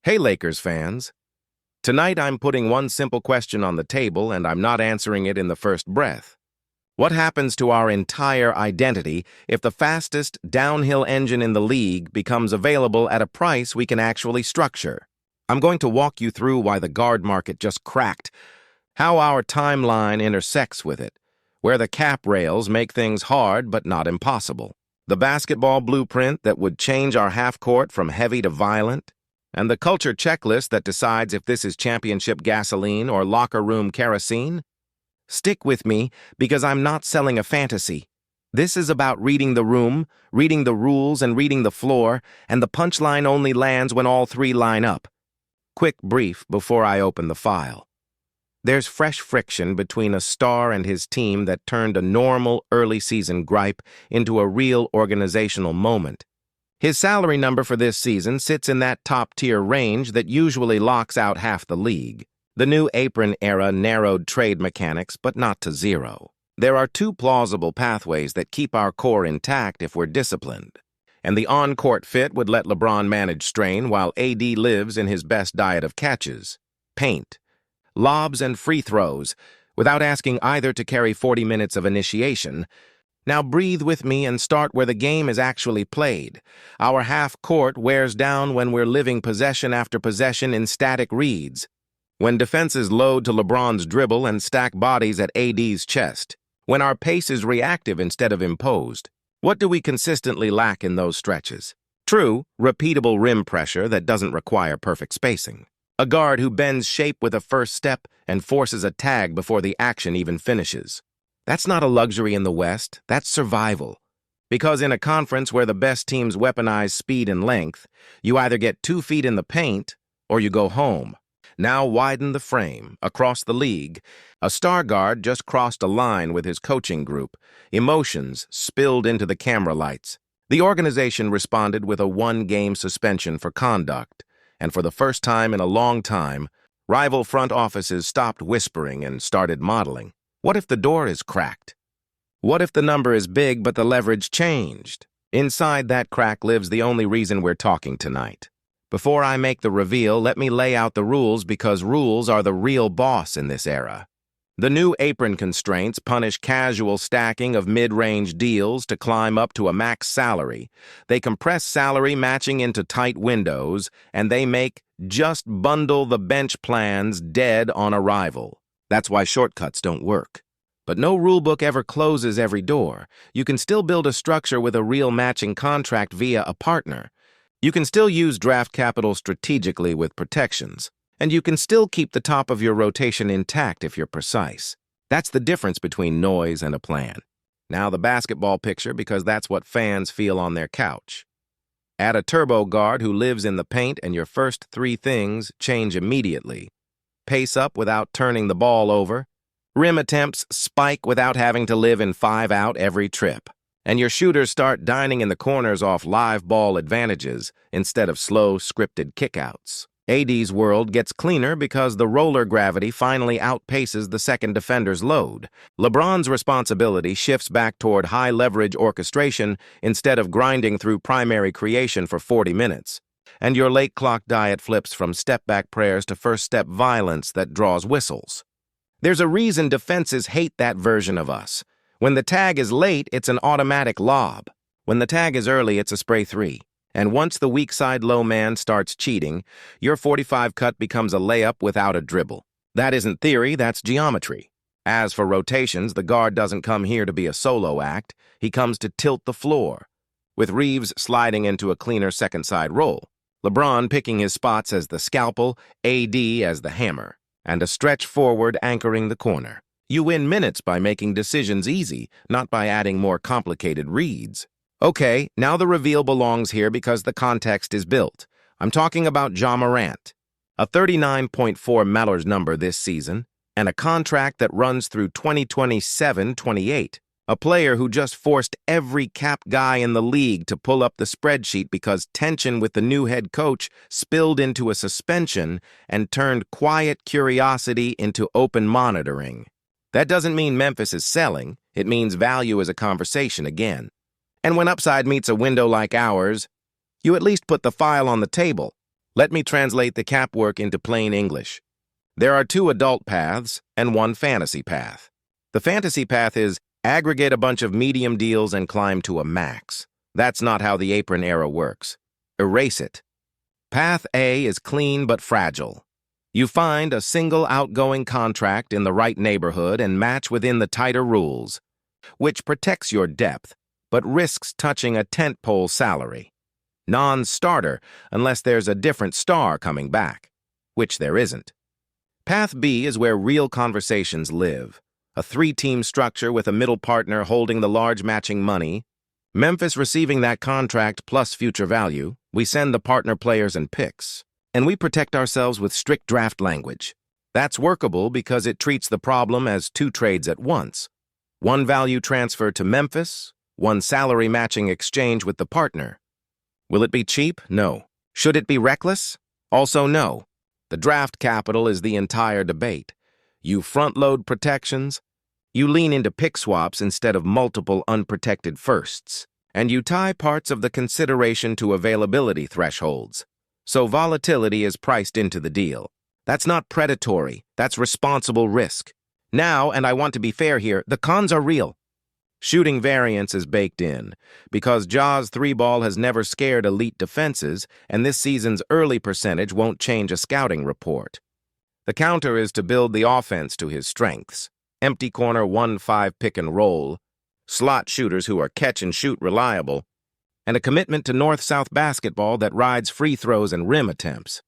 Hey Lakers fans. Tonight I'm putting one simple question on the table and I'm not answering it in the first breath. What happens to our entire identity if the fastest downhill engine in the league becomes available at a price we can actually structure? I'm going to walk you through why the guard market just cracked, how our timeline intersects with it, where the cap rails make things hard but not impossible, the basketball blueprint that would change our half-court from heavy to violent, and the culture checklist that decides if this is championship gasoline or locker room kerosene. Stick with me because I'm not selling a fantasy. This is about reading the room, reading the rules, and reading the floor, and the punchline only lands when all three line up. Quick brief before I open the file. There's fresh friction between a star and his team that turned a normal early-season gripe into a real organizational moment. His salary number for this season sits in that top-tier range that usually locks out half the league. The new apron era narrowed trade mechanics, but not to zero. There are two plausible pathways that keep our core intact if we're disciplined. And the on-court fit would let LeBron manage strain while AD lives in his best diet of catches. Paint, lobs, and free throws, without asking either to carry 40 minutes of initiation. Now breathe with me and start where the game is actually played. Our half-court wears down when we're living possession after possession in static reads. When defenses load to LeBron's dribble and stack bodies at AD's chest. When our pace is reactive instead of imposed. What do we consistently lack in those stretches? True, repeatable rim pressure that doesn't require perfect spacing. A guard who bends shape with a first step and forces a tag before the action even finishes. That's not a luxury in the West, that's survival. Because in a conference where the best teams weaponize speed and length, you either get 2 feet in the paint or you go home. Now widen the frame. Across the league, a star guard just crossed a line with his coaching group. Emotions spilled into the camera lights. The organization responded with a 1-game suspension for conduct. And for the first time in a long time, rival front offices stopped whispering and started modeling. What if the door is cracked? What if the number is big but the leverage changed? Inside that crack lives the only reason we're talking tonight. Before I make the reveal, let me lay out the rules because rules are the real boss in this era. The new apron constraints punish casual stacking of mid-range deals to climb up to a max salary. They compress salary matching into tight windows, and they make just bundle the bench plans dead on arrival. That's why shortcuts don't work. But no rulebook ever closes every door. You can still build a structure with a real matching contract via a partner. You can still use draft capital strategically with protections. And you can still keep the top of your rotation intact if you're precise. That's the difference between noise and a plan. Now the basketball picture because that's what fans feel on their couch. Add a turbo guard who lives in the paint and your first 3 things change immediately. Pace up without turning the ball over. Rim attempts spike without having to live in 5 out every trip. And your shooters start dining in the corners off live ball advantages instead of slow, scripted kickouts. AD's world gets cleaner because the roller gravity finally outpaces the second defender's load. LeBron's responsibility shifts back toward high-leverage orchestration instead of grinding through primary creation for 40 minutes. And your late clock diet flips from step-back prayers to first-step violence that draws whistles. There's a reason defenses hate that version of us. When the tag is late, it's an automatic lob. When the tag is early, it's a spray 3. And once the weak side low man starts cheating, your 45 cut becomes a layup without a dribble. That isn't theory, that's geometry. As for rotations, the guard doesn't come here to be a solo act. He comes to tilt the floor, with Reeves sliding into a cleaner second side role. LeBron picking his spots as the scalpel, AD as the hammer, and a stretch forward anchoring the corner. You win minutes by making decisions easy, not by adding more complicated reads. Okay, now the reveal belongs here because the context is built. I'm talking about Morant, a 39.4 Mellors number this season, and a contract that runs through 2027-28. A player who just forced every cap guy in the league to pull up the spreadsheet because tension with the new head coach spilled into a suspension and turned quiet curiosity into open monitoring. That doesn't mean Memphis is selling. It means value is a conversation again. And when upside meets a window like ours, you at least put the file on the table. Let me translate the cap work into plain English. There are two adult paths and one fantasy path. The fantasy path is aggregate a bunch of medium deals and climb to a max. That's not how the apron era works. Erase it. Path A is clean but fragile. You find a single outgoing contract in the right neighborhood and match within the tighter rules, which protects your depth, but risks touching a tentpole salary. Non-starter unless there's a different star coming back, which there isn't. Path B is where real conversations live. A three-team structure with a middle partner holding the large matching money. Memphis receiving that contract plus future value. We send the partner players and picks. And we protect ourselves with strict draft language. That's workable because it treats the problem as two trades at once. One value transfer to Memphis, one salary matching exchange with the partner. Will it be cheap? No. Should it be reckless? Also no. The draft capital is the entire debate. You front-load protections, you lean into pick swaps instead of multiple unprotected firsts, and you tie parts of the consideration to availability thresholds. So volatility is priced into the deal. That's not predatory, that's responsible risk. Now, and I want to be fair here, the cons are real. Shooting variance is baked in, because Ja's three-ball has never scared elite defenses, and this season's early percentage won't change a scouting report. The counter is to build the offense to his strengths. Empty corner 1-5 pick and roll, slot shooters who are catch-and-shoot reliable, and a commitment to north-south basketball that rides free throws and rim attempts.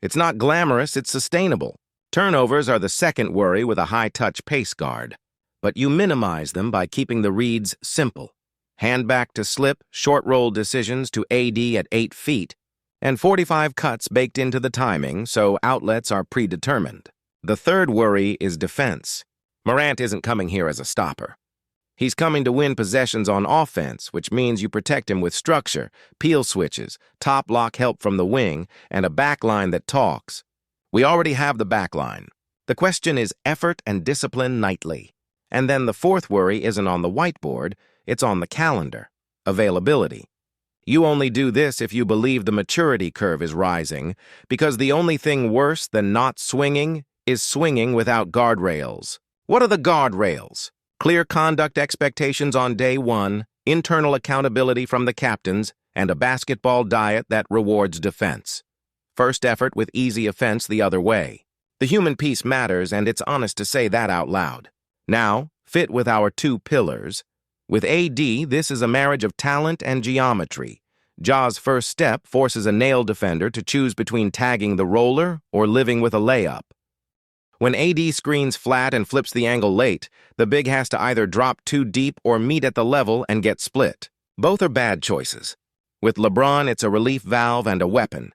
It's not glamorous, it's sustainable. Turnovers are the second worry with a high-touch pace guard, but you minimize them by keeping the reads simple. Hand back to slip, short roll decisions to AD at 8 feet, and 45 cuts baked into the timing so outlets are predetermined. The third worry is defense. Morant isn't coming here as a stopper. He's coming to win possessions on offense, which means you protect him with structure, peel switches, top lock help from the wing, and a backline that talks. We already have the backline. The question is effort and discipline nightly. And then the fourth worry isn't on the whiteboard, it's on the calendar. Availability. You only do this if you believe the maturity curve is rising, because the only thing worse than not swinging is swinging without guardrails. What are the guardrails? Clear conduct expectations on day one, internal accountability from the captains, and a basketball diet that rewards defense. First effort with easy offense the other way. The human piece matters, and it's honest to say that out loud. Now, fit with our two pillars. With AD, this is a marriage of talent and geometry. Ja's first step forces a nail defender to choose between tagging the roller or living with a layup. When AD screens flat and flips the angle late, the big has to either drop too deep or meet at the level and get split. Both are bad choices. With LeBron, it's a relief valve and a weapon.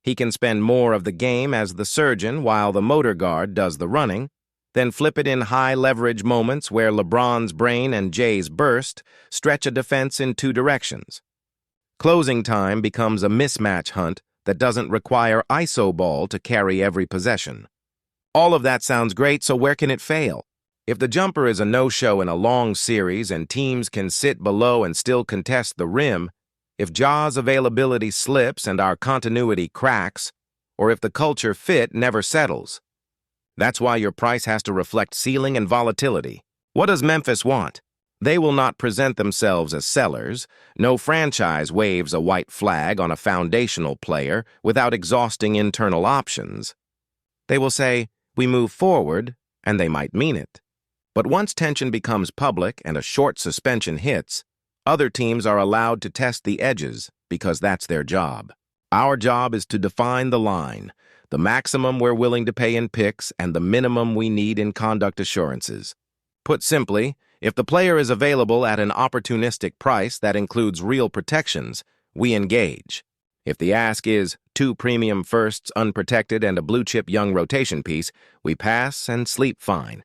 He can spend more of the game as the surgeon while the motor guard does the running, then flip it in high-leverage moments where LeBron's brain and Jay's burst stretch a defense in two directions. Closing time becomes a mismatch hunt that doesn't require ISO ball to carry every possession. All of that sounds great, so where can it fail? If the jumper is a no-show in a long series and teams can sit below and still contest the rim, if Ja's availability slips and our continuity cracks, or if the culture fit never settles. That's why your price has to reflect ceiling and volatility. What does Memphis want? They will not present themselves as sellers. No franchise waves a white flag on a foundational player without exhausting internal options. They will say, "We move forward," and they might mean it. But once tension becomes public and a short suspension hits, other teams are allowed to test the edges because that's their job. Our job is to define the line, the maximum we're willing to pay in picks and the minimum we need in conduct assurances. Put simply, if the player is available at an opportunistic price that includes real protections, we engage. If the ask is 2 premium firsts unprotected and a blue-chip young rotation piece, we pass and sleep fine.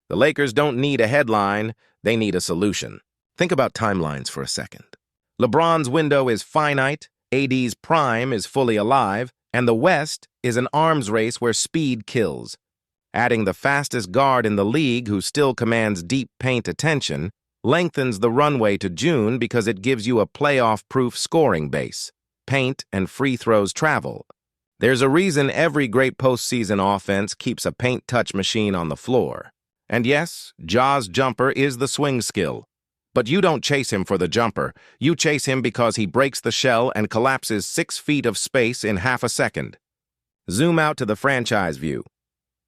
The Lakers don't need a headline, they need a solution. Think about timelines for a second. LeBron's window is finite, AD's prime is fully alive, and the West is an arms race where speed kills. Adding the fastest guard in the league who still commands deep paint attention lengthens the runway to June because it gives you a playoff-proof scoring base. Paint and free throws travel. There's a reason every great postseason offense keeps a paint-touch machine on the floor. And yes, Ja's jumper is the swing skill. But you don't chase him for the jumper. You chase him because he breaks the shell and collapses 6 feet of space in half a second. Zoom out to the franchise view.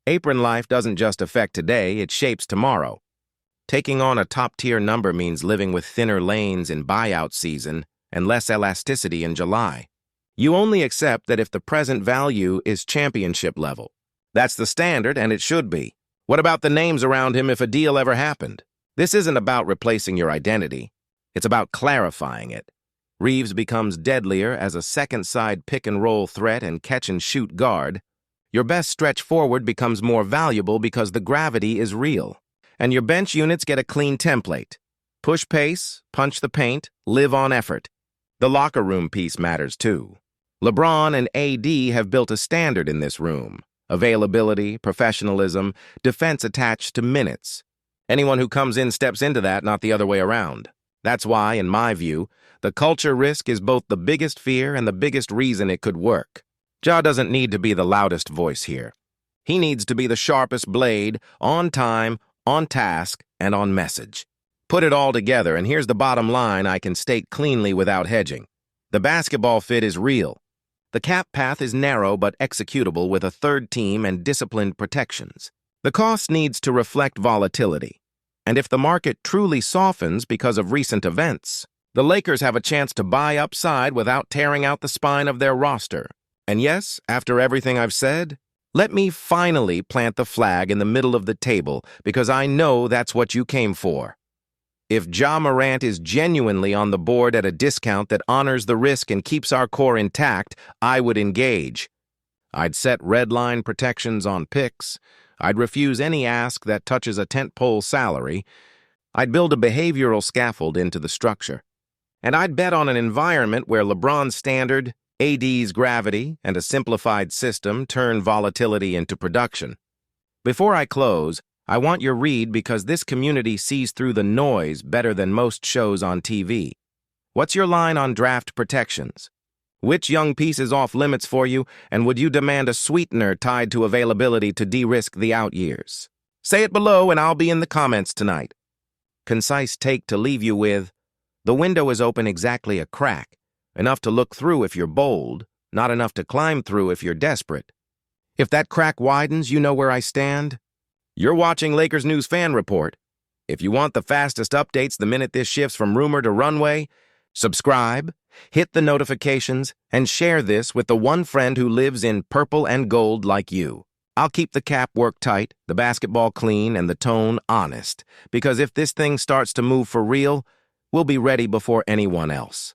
Apron life doesn't just affect today, it shapes tomorrow. Taking on a top-tier number means living with thinner lanes in buyout season and less elasticity in July. You only accept that if the present value is championship level. That's the standard, and it should be. What about the names around him if a deal ever happened? This isn't about replacing your identity. It's about clarifying it. Reeves becomes deadlier as a second-side pick-and-roll threat and catch-and-shoot guard. Your best stretch forward becomes more valuable because the gravity is real. And your bench units get a clean template. Push pace, punch the paint, live on effort. The locker room piece matters too. LeBron and AD have built a standard in this room. Availability, professionalism, defense attached to minutes. Anyone who comes in steps into that, not the other way around. That's why, in my view, the culture risk is both the biggest fear and the biggest reason it could work. Ja doesn't need to be the loudest voice here. He needs to be the sharpest blade, on time, on task, and on message. Put it all together, and here's the bottom line I can state cleanly without hedging. The basketball fit is real. The cap path is narrow but executable with a third team and disciplined protections. The cost needs to reflect volatility. And if the market truly softens because of recent events, the Lakers have a chance to buy upside without tearing out the spine of their roster. And yes, after everything I've said, let me finally plant the flag in the middle of the table because I know that's what you came for. If Ja Morant is genuinely on the board at a discount that honors the risk and keeps our core intact, I would engage. I'd set red line protections on picks. I'd refuse any ask that touches a tentpole salary. I'd build a behavioral scaffold into the structure. And I'd bet on an environment where LeBron's standard, AD's gravity, and a simplified system turn volatility into production. Before I close, I want your read because this community sees through the noise better than most shows on TV. What's your line on draft protections? Which young piece is off limits for you, and would you demand a sweetener tied to availability to de-risk the out years? Say it below and I'll be in the comments tonight. Concise take to leave you with, the window is open exactly a crack, enough to look through if you're bold, not enough to climb through if you're desperate. If that crack widens, you know where I stand. You're watching Lakers News Fan Report. If you want the fastest updates the minute this shifts from rumor to runway, subscribe, hit the notifications, and share this with the one friend who lives in purple and gold like you. I'll keep the cap work tight, the basketball clean, and the tone honest, because if this thing starts to move for real, we'll be ready before anyone else.